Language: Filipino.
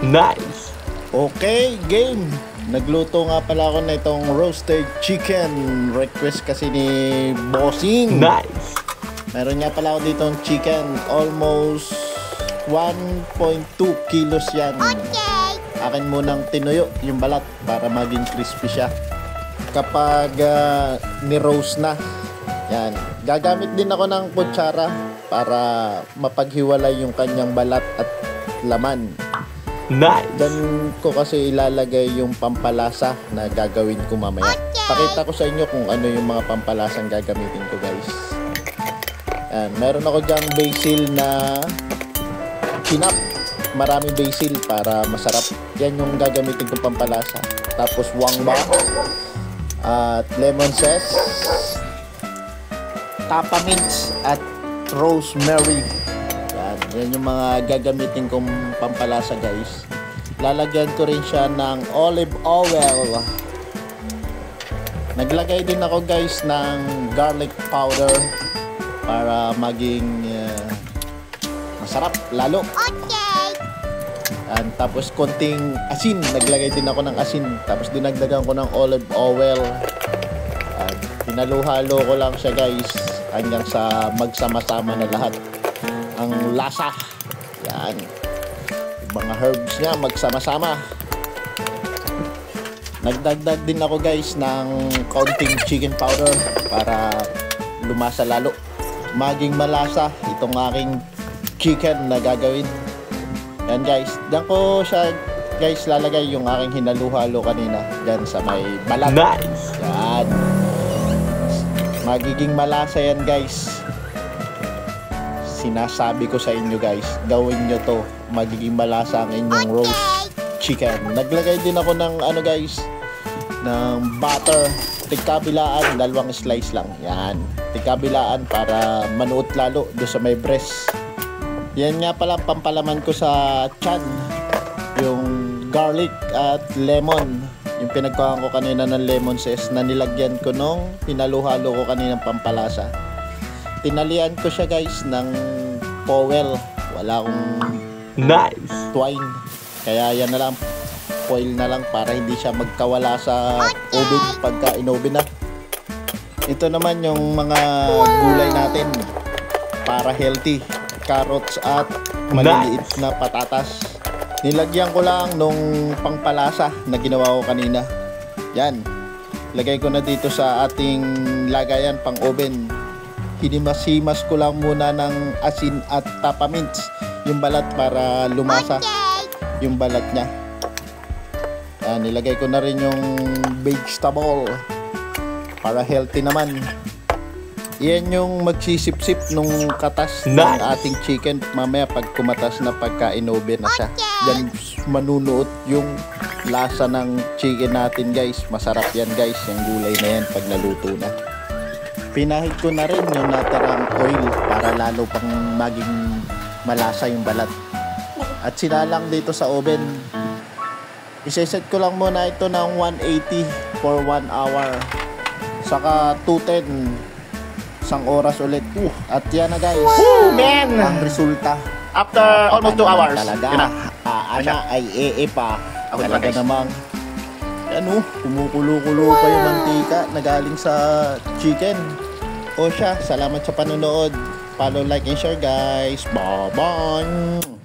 Nice! Okay, game! Nagluto nga pala ako na itong roasted chicken. Request kasi ni Bossing. Nice! Meron nga pala ako dito ng chicken. Almost 1.2 kilos yan. Okay. Akin munang tinuyo yung balat para maging crispy siya. Kapag ni-roast na, yan. Gagamit din ako ng kutsara para mapaghiwalay yung kanyang balat at laman. Nice! Dan ko kasi ilalagay yung pampalasa na gagawin ko mamaya. Okay. Pakita ko sa inyo kung ano yung mga pampalasang gagamitin ko, guys. Yan, meron ako dyang basil na kinap. Maraming basil para masarap. Yan yung gagamitin kong pampalasa. Tapos wangba at lemon zest, tapa mints at rosemary. Yan yung mga gagamitin kong pampalasa, guys. Lalagyan ko rin siya ng olive oil. Naglagay din ako, guys, ng garlic powder para maging masarap lalo. Okay. Tapos konting asin. Naglagay din ako ng asin. Tapos dinagdagan ko ng olive oil. Hinalu-halo ko lang siya, guys, hanggang sa magsama-sama na lahat ang lasa. Yan. Yung mga herbs niya magsama-sama. Nagdagdag din ako, guys, ng kaunting chicken powder para lumasa lalo. Maging malasa itong aking chicken na gagawin. Yan, guys. Diyan ko siya, guys, lalagay yung aking hinalu-halo kanina. Diyan sa may balat. Nice! Yan. Magiging malasa yan, guys. Sinasabi ko sa inyo, guys, gawin nyo to. Magiging malasa ang inyong roast chicken. Naglagay din ako ng guys, ng butter. Tigkabilaan, 2 slice lang. Yan. Tigkabilaan para manuot lalo do sa may breast. Yan nga pala pampalaman ko sa tiyan. Yung garlic at lemon. Yung pinagkuhan ko kanina ng lemon zest na nilagyan ko nung hinalu-halo ko kanina ng pampalasa. Tinalian ko siya, guys, ng foil. Wala akong Nice! twine. Kaya yan na lang. Foil na lang para hindi siya magkawala sa oven pagka in-oven na. Ito naman yung mga gulay natin para healthy. Carrots at maliliit na patatas. Nilagyan ko lang nung pangpalasa na ginawa ko kanina. Yan. Lagay ko na dito sa ating lagayan pang oven. Hinimas-himas ko lang muna ng asin at tapa mints yung balat para lumasa yung balat niya. Yan, nilagay ko na rin yung vegetable para healthy naman. Yan yung magsisip-sip nung katas ng ating chicken mamaya pag kumatas na pagka in-oven na siya. Yan manunuot yung lasa ng chicken natin, guys. Masarap yan, guys, yung gulay na yan pag naluto na. Pinahid ko na rin yung natirang oil para lalo pang maging malasa yung balat. At sinalang dito sa oven. Iseset ko lang muna ito ng 180 for 1 hour. Saka 210 isang oras ulit. At yan na, guys. Woo, man! Ang resulta. After almost 2 hours. Talaga. Yun na. Ana ay pa. Ako Talaga guys. namang kumukulo-kulo pa yung mantika na galing sa chicken. O siya, salamat sa panonood. Follow, like, and share, guys. Bye-bye!